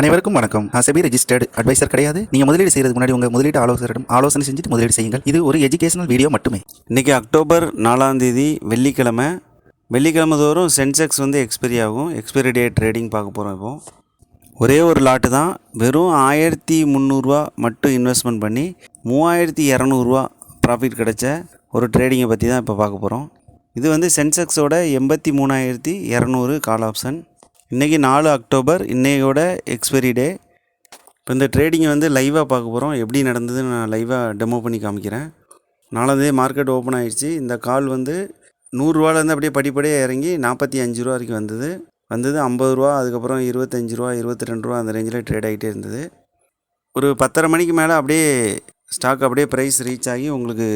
அனைவருக்கும் வணக்கம். நான் செபி ரெஜிஸ்டர்டு அட்வைசர் கிடையாது. நீங்கள் முதலீடு செய்கிறதுக்கு முன்னாடி உங்கள் முதலீட்டு ஆலோசகரிடம் ஆலோசனை செஞ்சுட்டு முதலீடு செய்யுங்கள். இது ஒரு எஜுகேஷனல் வீடியோ மட்டுமே. இன்றைக்கி அக்டோபர் 4 வெள்ளிக்கிழமை. வெள்ளிக்கிழமை தோறும் சென்செக்ஸ் எக்ஸ்பைரி ஆகும். எக்ஸ்பைரி டே ட்ரேடிங் பார்க்க போகிறோம். இப்போது ஒரே ஒரு லாட்டு தான், வெறும் 1300 மட்டும் இன்வெஸ்ட்மெண்ட் பண்ணி 3200 ப்ராஃபிட் கிடைச்ச ஒரு ட்ரேடிங்கை பற்றி தான் இப்போ பார்க்க போகிறோம். இது சென்செக்ஸோட 83200 கால் ஆப்ஷன். இன்றைக்கி 4 அக்டோபர், இன்றையோட எக்ஸ்பைரி டே. இப்போ இந்த ட்ரேடிங்கை லைவாக பார்க்க போகிறோம். எப்படி நடந்ததுன்னு நான் லைவாக டெமோ பண்ணி காமிக்கிறேன். 4 மார்க்கெட் ஓப்பன் ஆகிடுச்சு. இந்த கால் 100 அப்படியே படிப்படியாக இறங்கி 45 வரைக்கும் வந்தது 50 அதுக்கப்புறம் 25 22 அந்த ரேஞ்சில் ட்ரேட் ஆகிட்டே இருந்தது. ஒரு 10:30 மணிக்கு மேலே அப்படியே ஸ்டாக் அப்படியே ப்ரைஸ் ரீச் ஆகி உங்களுக்கு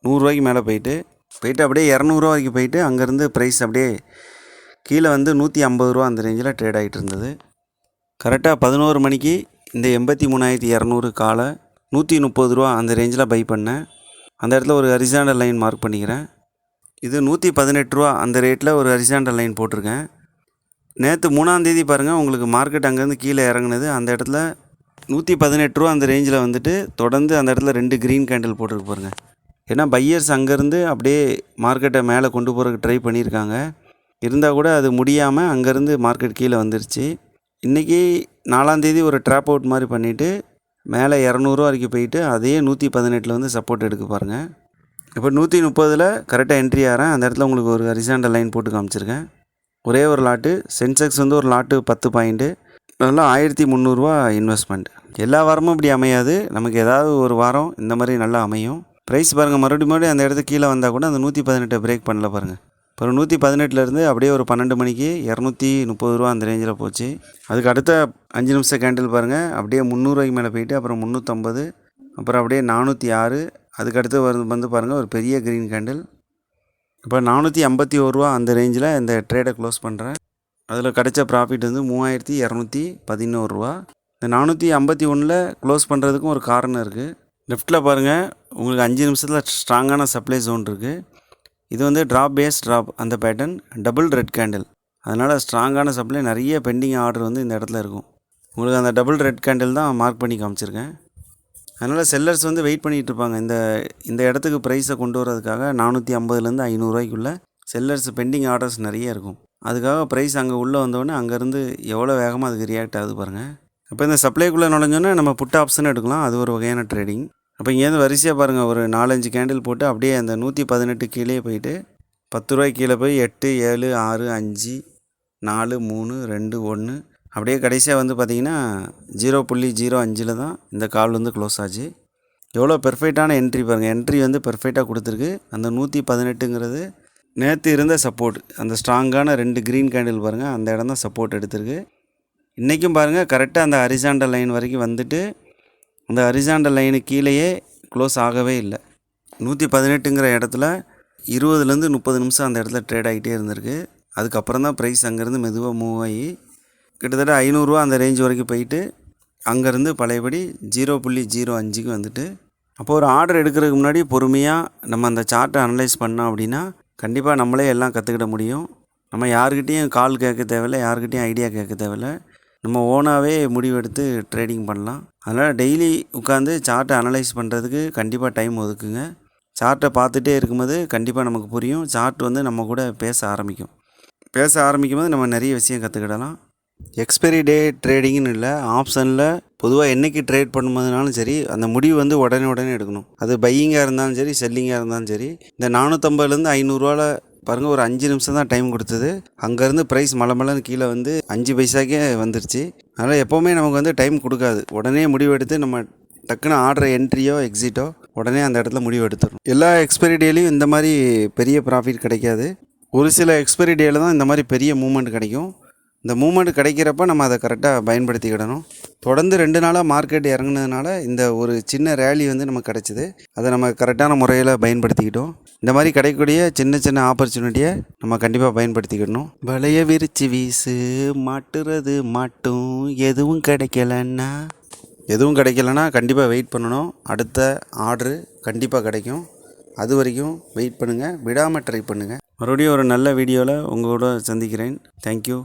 100 மேலே போயிட்டு அப்படியே 200 வரைக்கும் போயிட்டு அங்கேருந்து ப்ரைஸ் அப்படியே கீழே 150 அந்த ரேஞ்சில் ட்ரேட் ஆகிட்டு இருந்தது. கரெக்டாக 11 மணிக்கு இந்த 83200 காலை 130 அந்த ரேஞ்சில் பை பண்ணேன். அந்த இடத்துல ஒரு ஹரிசாண்டல் லைன் மார்க் பண்ணிக்கிறேன். இது 118 அந்த ரேட்டில் ஒரு ஹரிசாண்டல் லைன் போட்டிருக்கேன். நேற்று 3 பாருங்கள், உங்களுக்கு மார்க்கெட் அங்கேருந்து கீழே இறங்குனது. அந்த இடத்துல 118 அந்த ரேஞ்சில் தொடர்ந்து அந்த இடத்துல 2 க்ரீன் கேண்டில் போட்டிருக்கு பாருங்கள். ஏன்னா பையர்ஸ் அங்கேருந்து அப்படியே மார்க்கெட்டை மேலே கொண்டு போகிறதுக்கு ட்ரை பண்ணியிருக்காங்க. இருந்தால் கூட அது முடியாமல் அங்கேருந்து மார்க்கெட் கீழே வந்துருச்சு. இன்றைக்கி 4 ஒரு ட்ராப் அவுட் மாதிரி பண்ணிவிட்டு மேலே 200 வரைக்கும் போயிட்டு அதே 118 சப்போர்ட் எடுக்க பாருங்கள். இப்போ 130 கரெக்டாக என்ட்ரி ஆகிறேன். அந்த இடத்துல உங்களுக்கு ஒரு ஹரிசாண்டல் லைன் போட்டு காமிச்சிருக்கேன். ஒரே ஒரு லாட்டு சென்செக்ஸ் ஒரு லாட்டு 10 பாயிண்ட்டு, நல்லா 1300 இன்வெஸ்ட்மெண்ட். எல்லா வாரமும் இப்படி அமையாது, நமக்கு ஏதாவது ஒரு வாரம் இந்த மாதிரி நல்லா அமையும். ப்ரைஸ் பாருங்கள், மறுபடியும் அந்த இடத்துக்கு கீழே வந்தால் கூட அந்த 118 பிரேக் பண்ணல பாருங்கள். இப்போ 118 அப்படியே ஒரு 12 மணிக்கு 230 அந்த ரேஞ்சில் போச்சு. அதுக்கு அடுத்த 5 நிமிஷம் கேண்டில் பாருங்கள், அப்படியே 300 மேலே போயிட்டு அப்புறம் 350, அப்புறம் அப்படியே 406. அதுக்கு அடுத்து பாருங்கள் ஒரு பெரிய க்ரீன் கேண்டில். இப்போ 451 அந்த ரேஞ்சில் இந்த ட்ரேடை க்ளோஸ் பண்ணுறேன். அதில் கிடைச்ச ப்ராஃபிட் 3211. இந்த 451 க்ளோஸ் பண்ணுறதுக்கும் ஒரு காரணம் இருக்குது. லெஃப்ட்டில் பாருங்கள், உங்களுக்கு 5 நிமிஷத்தில் ஸ்ட்ராங்கான சப்ளை ஜோன் இருக்குது. இது ட்ராப் பேஸ் ட்ராப் அந்த பேட்டர்ன், டபுள் ரெட் கேண்டில். அதனால் ஸ்ட்ராங்கான சப்ளை, நிறைய பெண்டிங் ஆர்டர் இந்த இடத்துல இருக்கும். உங்களுக்கு அந்த டபுள் ரெட் கேண்டில் தான் மார்க் பண்ணி காமிச்சிருக்கேன். அதனால் செல்லர்ஸ் வெயிட் பண்ணிகிட்டு இருப்பாங்க. இந்த இடத்துக்கு ப்ரைஸை கொண்டு வரதுக்காக 450 500 செல்லர்ஸ் பெண்டிங் ஆர்டர்ஸ் நிறைய இருக்கும். அதுக்காக ப்ரைஸ் அங்கே உள்ளே வந்தோடனே அங்கேருந்து எவ்வளோ வேகமாக அதுக்கு ரியாக்ட் ஆகுது பாருங்கள். இப்போ இந்த சப்ளைக்குள்ளே நுழைஞ்சோன்னே நம்ம புட் ஆப்ஷன் எடுக்கலாம். அது ஒரு வகையான ட்ரேடிங். அப்போ இங்கேருந்து வரிசையாக பாருங்கள், ஒரு 4-5 கேண்டில் போட்டு அப்படியே அந்த 118 கீழே போயிட்டு 10 கீழே போய் 8 7 6 5 4 3 2 1 அப்படியே கடைசியாக பார்த்தீங்கன்னா 0.05 தான் இந்த கால் க்ளோஸ் ஆச்சு. எவ்வளோ பெர்ஃபெக்டான என்ட்ரி பாருங்கள். என்ட்ரி பெர்ஃபெக்டாக கொடுத்துருக்கு. அந்த 118ங்கிறது நேற்று இருந்த சப்போர்ட், அந்த ஸ்ட்ராங்கான 2 க்ரீன் கேண்டில் பாருங்கள், அந்த இடம் தான் சப்போர்ட் எடுத்திருக்கு. இன்றைக்கும் பாருங்கள், கரெக்டாக அந்த ஹரிசாண்டல் லைன் வரைக்கும் அந்த ஹரிசாண்டல் லைனு கீழேயே க்ளோஸ் ஆகவே இல்லை. 118ங்கிற இடத்துல 20-30 நிமிஷம் அந்த இடத்துல ட்ரேட் ஆகிட்டே இருந்திருக்கு. அதுக்கப்புறம் தான் ப்ரைஸ் அங்கேருந்து மெதுவாக மூவ் ஆகி கிட்டத்தட்ட 500 அந்த ரேஞ்ச் வரைக்கும் போயிட்டு அங்கேருந்து பழையபடி 0.05 அப்போது ஒரு ஆர்டர் எடுக்கிறதுக்கு முன்னாடி பொறுமையாக நம்ம அந்த சார்ட்டை அனலைஸ் பண்ணோம் அப்படின்னா கண்டிப்பாக நம்மளே எல்லாம் கற்றுக்கிட முடியும். நம்ம யாருக்கிட்டேயும் கால் கேட்க தேவையில்லை, யாருக்கிட்டேயும் ஐடியா கேட்க தேவையில்லை. நம்ம ஓனாகவே முடிவெடுத்து ட்ரேடிங் பண்ணலாம். அதனால் டெய்லி உட்காந்து சார்ட்டை அனலைஸ் பண்ணுறதுக்கு கண்டிப்பாக டைம் ஒதுக்குங்க. சார்ட்டை பார்த்துட்டே இருக்கும்போது கண்டிப்பாக நமக்கு புரியும். சார்ட் நம்ம கூட பேச ஆரம்பிக்கும் போது நம்ம நிறைய விஷயம் கற்றுக்கிடலாம். எக்ஸ்பைரி டே ட்ரேடிங்னு இல்லை, ஆப்ஷனில் பொதுவாக என்றைக்கு ட்ரேட் பண்ணும்போதுனாலும் சரி, அந்த முடிவு உடனே எடுக்கணும். அது பையிங்காக இருந்தாலும் சரி, செல்லிங்காக இருந்தாலும் சரி. இந்த 450 500 பாருங்கள், ஒரு 5 நிமிஷம் தான் டைம் கொடுத்தது. அங்கேருந்து ப்ரைஸ் மலன்னு கீழே 5 பைசாக்கே வந்துருச்சு. அதனால் எப்போவுமே நமக்கு டைம் கொடுக்காது. உடனே முடிவெடுத்து நம்ம டக்குன்னு ஆர்டர் என்ட்ரியோ எக்ஸிட்டோ உடனே அந்த இடத்துல முடிவு எடுத்துடும். எல்லா எக்ஸ்பைரி டேலையும் இந்த மாதிரி பெரிய ப்ராஃபிட் கிடைக்காது. ஒரு சில எக்ஸ்பைரி டேயில் தான் இந்த மாதிரி பெரிய மூமெண்ட் கிடைக்கும். இந்த மூமெண்ட் கிடைக்கிறப்ப நம்ம அதை கரெக்டாக பயன்படுத்திக்கிடணும். தொடர்ந்து 2 நாளாக மார்க்கெட் இறங்குனதுனால இந்த ஒரு சின்ன ரேலி நமக்கு கிடச்சிது. அதை நம்ம கரெக்டான முறையில் பயன்படுத்திக்கிட்டோம். இந்த மாதிரி கிடைக்கக்கூடிய சின்ன ஆப்பர்ச்சுனிட்டியை நம்ம கண்டிப்பாக பயன்படுத்திக்கிடணும். வலைய விரிச்சு வீசு, மாட்டுறது மாட்டும், எதுவும் கிடைக்கலன்னா கண்டிப்பாக வெயிட் பண்ணணும். அடுத்த ஆர்டரு கண்டிப்பாக கிடைக்கும். அது வரைக்கும் வெயிட் பண்ணுங்கள், விடாமல் ட்ரை பண்ணுங்கள். மறுபடியும் ஒரு நல்ல வீடியோவில் உங்களோட சந்திக்கிறேன். தேங்க்யூ.